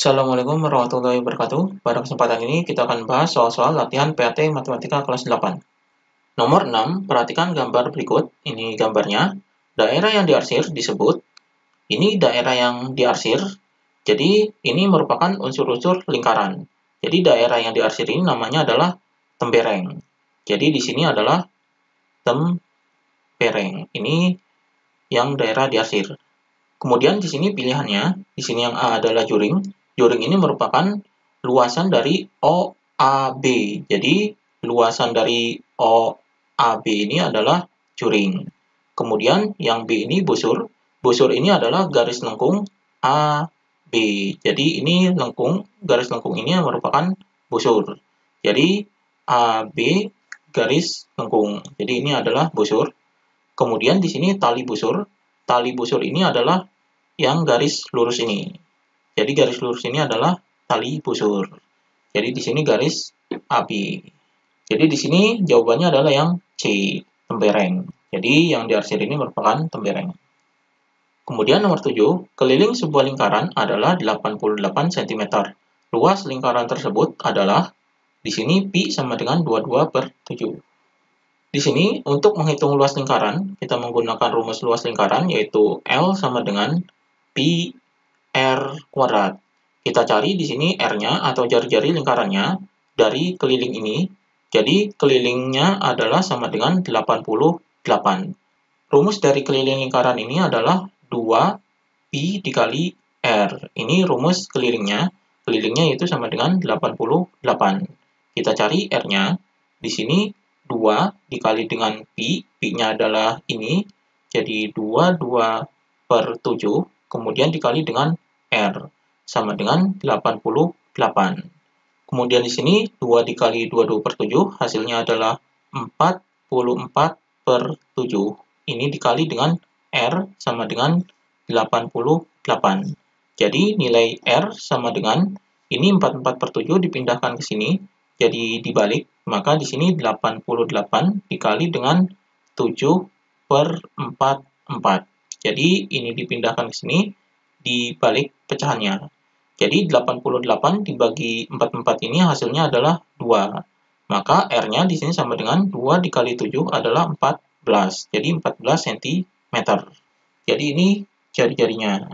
Assalamualaikum warahmatullahi wabarakatuh. Pada kesempatan ini kita akan bahas soal-soal latihan PAT Matematika kelas 8. Nomor 6, perhatikan gambar berikut. Ini gambarnya. Daerah yang diarsir disebut. Ini daerah yang diarsir. Jadi ini merupakan unsur-unsur lingkaran. Jadi daerah yang diarsir ini namanya adalah tembereng. Jadi di sini adalah tembereng. Ini yang daerah diarsir. Kemudian di sini pilihannya, di sini yang A adalah juring. Juring ini merupakan luasan dari OAB. Jadi luasan dari OAB ini adalah juring. Kemudian yang B ini busur. Busur ini adalah garis lengkung AB. Jadi ini garis lengkung ini merupakan busur. Jadi AB garis lengkung. Jadi ini adalah busur. Kemudian di sini tali busur. Tali busur ini adalah yang garis lurus ini. Jadi garis lurus ini adalah tali busur. Jadi di sini garis AB. Jadi di sini jawabannya adalah yang C, tembereng. Jadi yang diarsir ini merupakan tembereng. Kemudian nomor 7, keliling sebuah lingkaran adalah 88 cm. Luas lingkaran tersebut adalah, di sini pi sama dengan 22/7. Di sini, untuk menghitung luas lingkaran, kita menggunakan rumus luas lingkaran, yaitu L sama dengan pi R kuadrat. Kita cari di sini R-nya atau jari-jari lingkarannya dari keliling ini. Jadi, kelilingnya adalah sama dengan 88. Rumus dari keliling lingkaran ini adalah 2 pi dikali R. Ini rumus kelilingnya. Kelilingnya itu sama dengan 88. Kita cari R-nya. Di sini 2 dikali dengan pi, pi-nya adalah ini, jadi 22/7, kemudian dikali dengan R, sama dengan 88. Kemudian di sini 2 dikali 22/7, hasilnya adalah 44/7. Ini dikali dengan R, sama dengan 88. Jadi nilai R sama dengan, ini 44/7 dipindahkan ke sini, jadi dibalik, maka di sini 88 dikali dengan 7/44. Jadi ini dipindahkan ke sini, dibalik pecahannya. Jadi 88 dibagi 44 ini hasilnya adalah 2. Maka R-nya di sini sama dengan 2 dikali 7 adalah 14. Jadi 14 cm. Jadi ini jari-jarinya.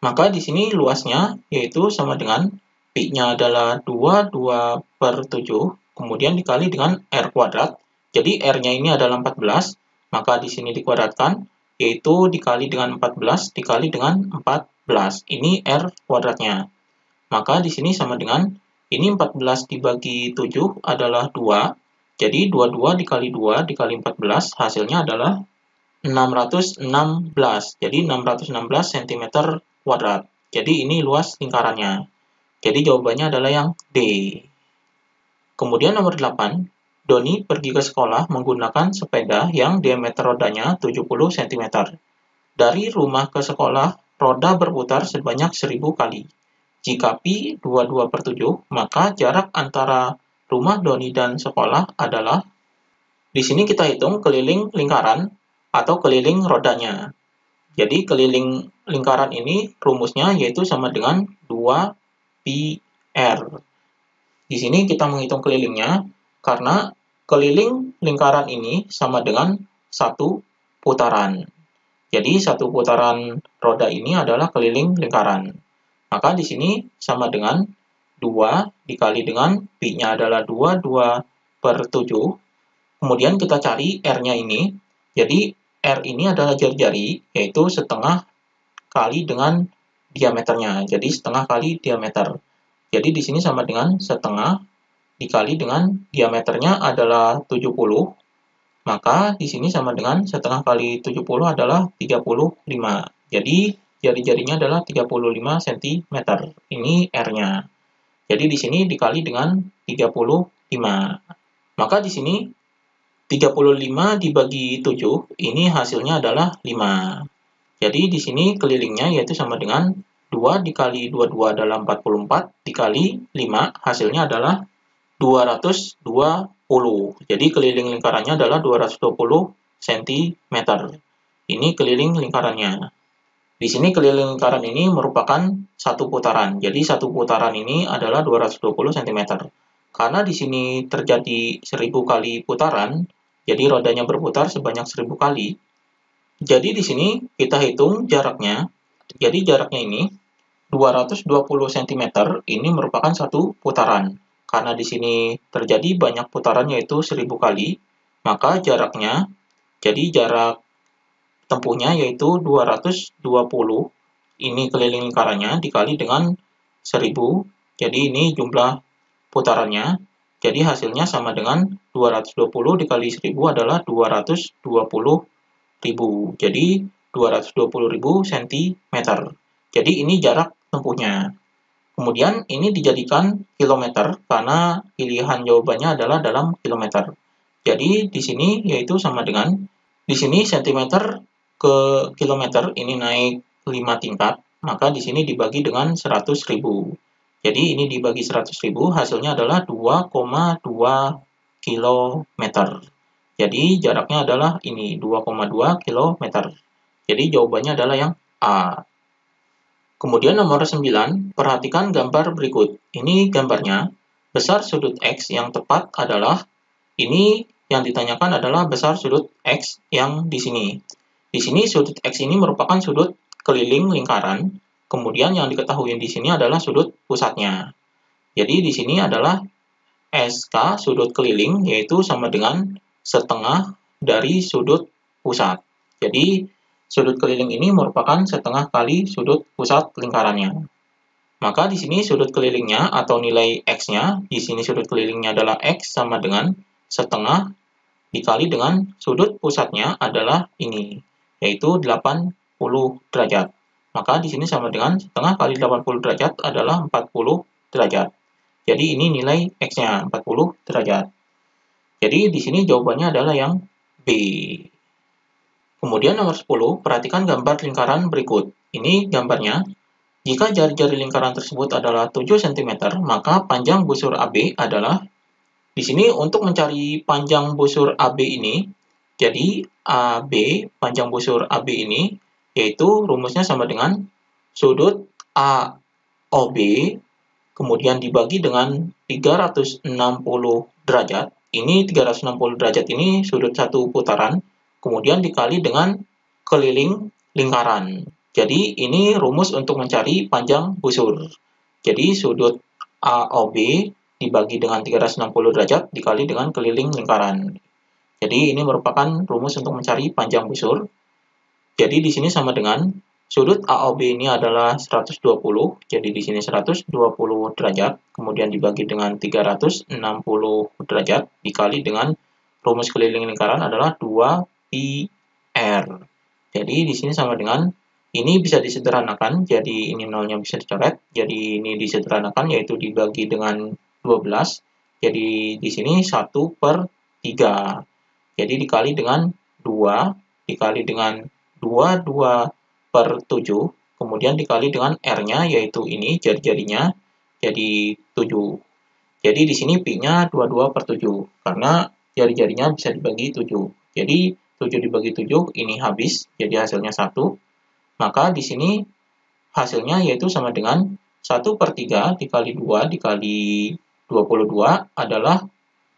Maka di sini luasnya yaitu sama dengan pi-nya adalah 22/7, kemudian dikali dengan R kuadrat. Jadi R-nya ini adalah 14, maka di sini dikuadratkan, yaitu dikali dengan 14, dikali dengan 14. Ini R kuadratnya. Maka di sini sama dengan, ini 14 dibagi 7 adalah 2, jadi 22 dikali 2 dikali 14, hasilnya adalah 616. Jadi 616 cm kuadrat. Jadi ini luas lingkarannya. Jadi jawabannya adalah yang D. Kemudian nomor 8, Doni pergi ke sekolah menggunakan sepeda yang diameter rodanya 70 cm. Dari rumah ke sekolah, roda berputar sebanyak 1000 kali. Jika pi 22/7, maka jarak antara rumah Doni dan sekolah adalah, di sini kita hitung keliling lingkaran atau keliling rodanya. Jadi keliling lingkaran ini rumusnya yaitu sama dengan 2 pi R. Di sini kita menghitung kelilingnya karena keliling lingkaran ini sama dengan 1 putaran. Jadi 1 putaran roda ini adalah keliling lingkaran. Maka di sini sama dengan 2 dikali dengan pi-nya adalah 22/7. Kemudian kita cari R-nya ini. Jadi R ini adalah jari-jari, yaitu setengah kali dengan diameternya. Jadi setengah kali diameter. Jadi di sini sama dengan setengah dikali dengan diameternya adalah 70. Maka di sini sama dengan setengah kali 70 adalah 35. Jadi jari-jarinya adalah 35 cm. Ini R-nya. Jadi di sini dikali dengan 35. Maka di sini 35 dibagi 7, ini hasilnya adalah 5. Jadi di sini kelilingnya yaitu sama dengan 2 dikali 22 adalah 44, dikali 5 hasilnya adalah 220. Jadi keliling lingkarannya adalah 220 cm. Ini keliling lingkarannya. Di sini keliling lingkaran ini merupakan satu putaran. Jadi satu putaran ini adalah 220 cm. Karena di sini terjadi 1000 kali putaran, jadi rodanya berputar sebanyak 1000 kali. Jadi di sini kita hitung jaraknya. Jadi jaraknya ini 220 cm ini merupakan satu putaran. Karena di sini terjadi banyak putaran yaitu 1000 kali, maka jaraknya, jadi jarak tempuhnya yaitu 220, ini keliling lingkarannya dikali dengan 1000, jadi ini jumlah putarannya, jadi hasilnya sama dengan 220 dikali 1000 adalah 220.000, jadi 220.000 cm. Jadi ini jarak tempuhnya. Kemudian ini dijadikan kilometer karena pilihan jawabannya adalah dalam kilometer. Jadi di sini yaitu sama dengan, di sini cm ke kilometer ini naik 5 tingkat, maka di sini dibagi dengan 100.000. Jadi ini dibagi 100.000 hasilnya adalah 2,2 km. Jadi jaraknya adalah ini 2,2 km. Jadi jawabannya adalah yang A. Kemudian nomor 9, perhatikan gambar berikut. Ini gambarnya, besar sudut X yang tepat adalah, ini yang ditanyakan adalah besar sudut X yang di sini. Di sini sudut X ini merupakan sudut keliling lingkaran, kemudian yang diketahui di sini adalah sudut pusatnya. Jadi di sini adalah SK sudut keliling, yaitu sama dengan setengah dari sudut pusat. Jadi sudut keliling ini merupakan setengah kali sudut pusat lingkarannya. Maka di sini sudut kelilingnya atau nilai X-nya, di sini sudut kelilingnya adalah X sama dengan setengah dikali dengan sudut pusatnya adalah ini, yaitu 80 derajat. Maka di sini sama dengan setengah kali 80 derajat adalah 40 derajat. Jadi ini nilai X-nya, 40 derajat. Jadi di sini jawabannya adalah yang B. Kemudian nomor 10, perhatikan gambar lingkaran berikut. Ini gambarnya. Jika jari-jari lingkaran tersebut adalah 7 cm, maka panjang busur AB adalah, di sini untuk mencari panjang busur AB ini, jadi AB, panjang busur AB ini, yaitu rumusnya sama dengan sudut AOB, kemudian dibagi dengan 360 derajat. Ini 360 derajat ini sudut satu putaran, kemudian dikali dengan keliling lingkaran. Jadi ini rumus untuk mencari panjang busur. Jadi sudut AOB dibagi dengan 360 derajat dikali dengan keliling lingkaran. Jadi ini merupakan rumus untuk mencari panjang busur. Jadi di sini sama dengan sudut AOB ini adalah 120, jadi di sini 120 derajat, kemudian dibagi dengan 360 derajat dikali dengan rumus keliling lingkaran adalah 2πr. Jadi di sini sama dengan, ini bisa disederhanakan, jadi ini nolnya bisa dicoret, jadi ini disederhanakan yaitu dibagi dengan 12, jadi di sini 1/3. Jadi dikali dengan 2, dikali dengan 22/7, kemudian dikali dengan R-nya yaitu ini jari-jarinya, jadi 7. Jadi di sini pi-nya 22/7, karena jari-jarinya bisa dibagi 7. Jadi 7 dibagi 7 ini habis, jadi hasilnya 1. Maka di sini hasilnya yaitu sama dengan 1/3 dikali 2 dikali 22 adalah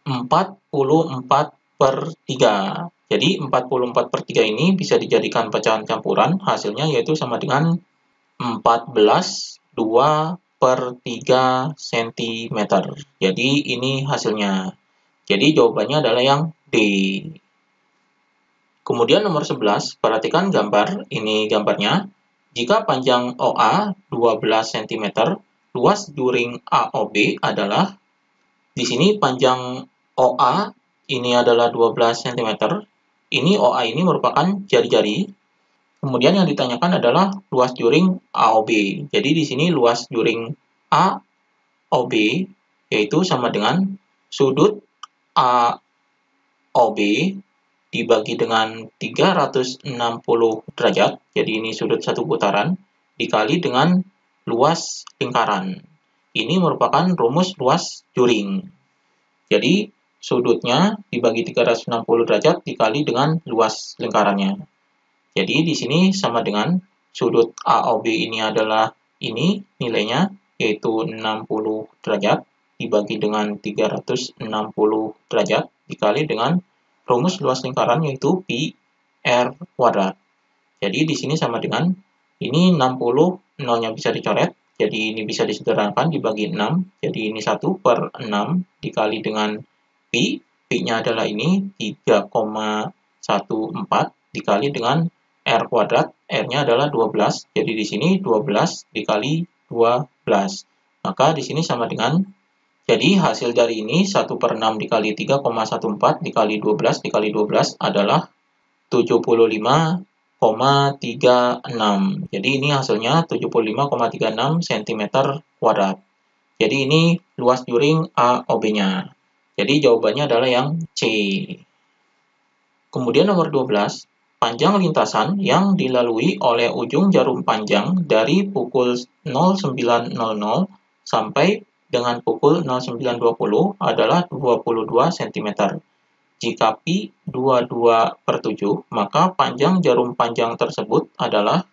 44/3. Jadi 44/3 ini bisa dijadikan pecahan campuran, hasilnya yaitu sama dengan 14 2/3 cm. Jadi ini hasilnya. Jadi jawabannya adalah yang D. Kemudian nomor 11, perhatikan gambar. Ini gambarnya. Jika panjang OA 12 cm, luas juring AOB adalah, di sini panjang OA ini adalah 12 cm. Ini OA ini merupakan jari-jari. Kemudian yang ditanyakan adalah luas juring AOB. Jadi di sini luas juring AOB yaitu sama dengan sudut AOB dibagi dengan 360 derajat, jadi ini sudut satu putaran, dikali dengan luas lingkaran. Ini merupakan rumus luas juring. Jadi sudutnya dibagi 360 derajat dikali dengan luas lingkarannya. Jadi di sini sama dengan sudut AOB ini adalah ini nilainya, yaitu 60 derajat, dibagi dengan 360 derajat, dikali dengan rumus luas lingkaran, yaitu pi R kuadrat. Jadi di sini sama dengan, ini 60, nolnya bisa dicoret, jadi ini bisa disederhanakan dibagi 6, jadi ini 1/6 dikali dengan pi-nya adalah ini 3,14 dikali dengan R kuadrat, R-nya adalah 12, jadi di sini 12 dikali 12. Maka di sini sama dengan, jadi hasil dari ini 1/6 dikali 3,14 dikali 12 dikali 12 adalah 75,36. Jadi ini hasilnya 75,36 cm kuadrat. Jadi ini luas juring AOB-nya. Jadi jawabannya adalah yang C. Kemudian nomor 12, panjang lintasan yang dilalui oleh ujung jarum panjang dari pukul 09.00 sampai dengan pukul 09.20 adalah 22 cm. Jika pi 22/7, maka panjang jarum panjang tersebut adalah,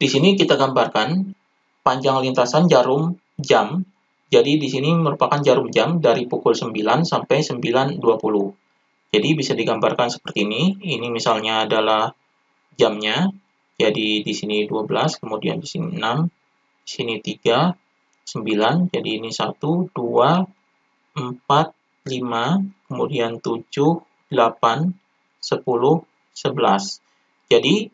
di sini kita gambarkan panjang lintasan jarum jam. Jadi di sini merupakan jarum jam dari pukul 9 sampai 9.20. Jadi bisa digambarkan seperti ini. Ini misalnya adalah jamnya. Jadi di sini 12, kemudian di sini 6, di sini 3, 9. Jadi ini 1, 2, 4, 5, kemudian 7, 8, 10, 11. Jadi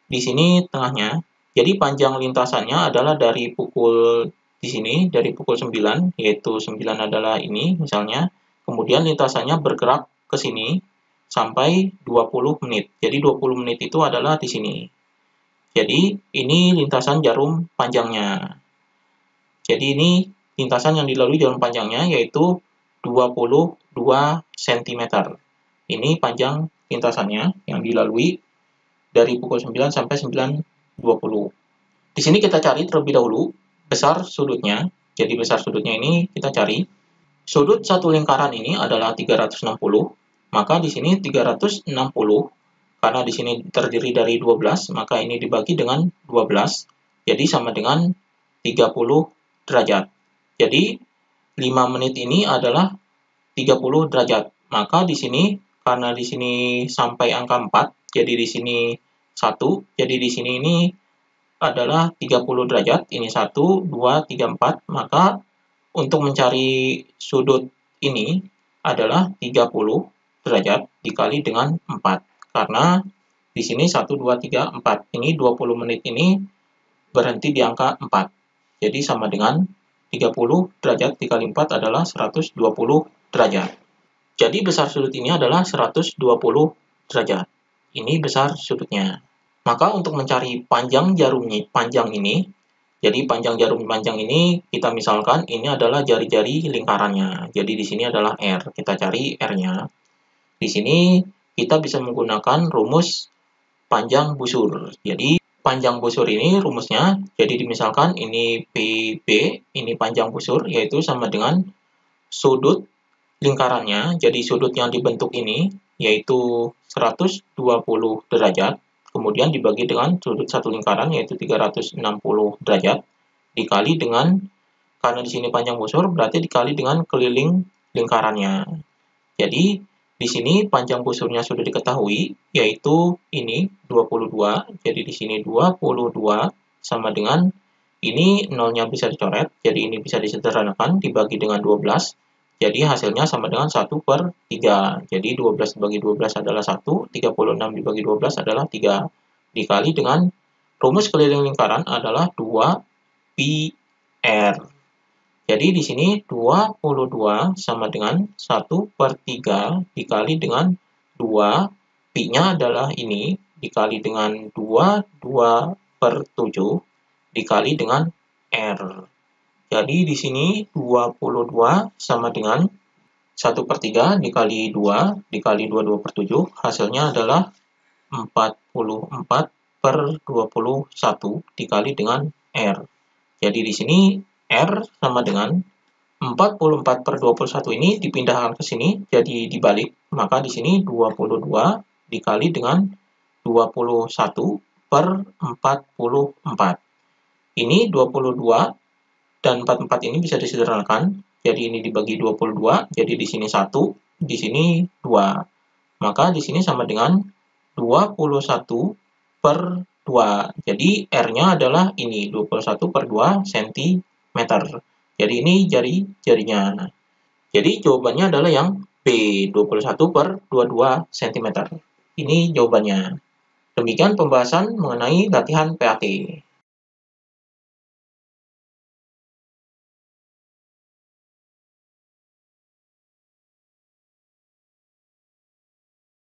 di sini tengahnya. Jadi panjang lintasannya adalah dari pukul di sini, dari pukul 9, yaitu 9 adalah ini misalnya. Kemudian lintasannya bergerak ke sini sampai 20 menit. Jadi 20 menit itu adalah di sini. Jadi ini lintasan jarum panjangnya. Jadi ini lintasan yang dilalui jarum panjangnya yaitu 22 cm. Ini panjang lintasannya yang dilalui dari pukul 9 sampai 9.20. Di sini kita cari terlebih dahulu besar sudutnya. Jadi besar sudutnya ini kita cari. Sudut satu lingkaran ini adalah 360, maka di sini 360, karena di sini terdiri dari 12, maka ini dibagi dengan 12, jadi sama dengan 30 derajat. Jadi 5 menit ini adalah 30 derajat. Maka di sini, karena di sini sampai angka 4, jadi di sini 1, jadi di sini ini adalah 30 derajat, ini 1, 2, 3, 4, maka untuk mencari sudut ini adalah 30 derajat dikali dengan 4. Karena di sini 1, 2, 3, 4. Ini 20 menit ini berhenti di angka 4. Jadi sama dengan 30 derajat dikali 4 adalah 120 derajat. Jadi besar sudut ini adalah 120 derajat. Ini besar sudutnya. Maka untuk mencari panjang jarum panjang ini, jadi panjang jarum panjang ini kita misalkan ini adalah jari-jari lingkarannya. Jadi di sini adalah R. Kita cari R-nya. Di sini kita bisa menggunakan rumus panjang busur. Jadi panjang busur ini rumusnya, jadi misalkan ini PB, ini panjang busur, yaitu sama dengan sudut lingkarannya. Jadi sudut yang dibentuk ini, yaitu 120 derajat. Kemudian dibagi dengan sudut satu lingkaran yaitu 360 derajat dikali dengan, karena di sini panjang busur berarti dikali dengan keliling lingkarannya. Jadi di sini panjang busurnya sudah diketahui yaitu ini 22. Jadi di sini 22 sama dengan ini nolnya bisa dicoret, jadi ini bisa disederhanakan dibagi dengan 12. Jadi hasilnya sama dengan 1/3. Jadi 12 dibagi 12 adalah 1, 36 dibagi 12 adalah 3. Dikali dengan rumus keliling lingkaran adalah 2 pi R. Jadi di sini 22 sama dengan 1/3 dikali dengan 2. Pi-nya adalah ini dikali dengan 2/7 dikali dengan R. Jadi di sini 22 sama dengan 1/3 dikali 2 dikali 22/7, hasilnya adalah 44/21 dikali dengan R. Jadi di sini R sama dengan 44/21 ini dipindahkan ke sini jadi dibalik, maka di sini 22 dikali dengan 21 per 44. Ini 22 dan 44 ini bisa disederhanakan. Jadi ini dibagi 22, jadi di sini 1, di sini 2. Maka di sini sama dengan 21 per 2. Jadi R-nya adalah ini, 21 per 2 cm. Jadi ini jari-jarinya. Jadi jawabannya adalah yang B, 21 per 22 cm. Ini jawabannya. Demikian pembahasan mengenai latihan PAT.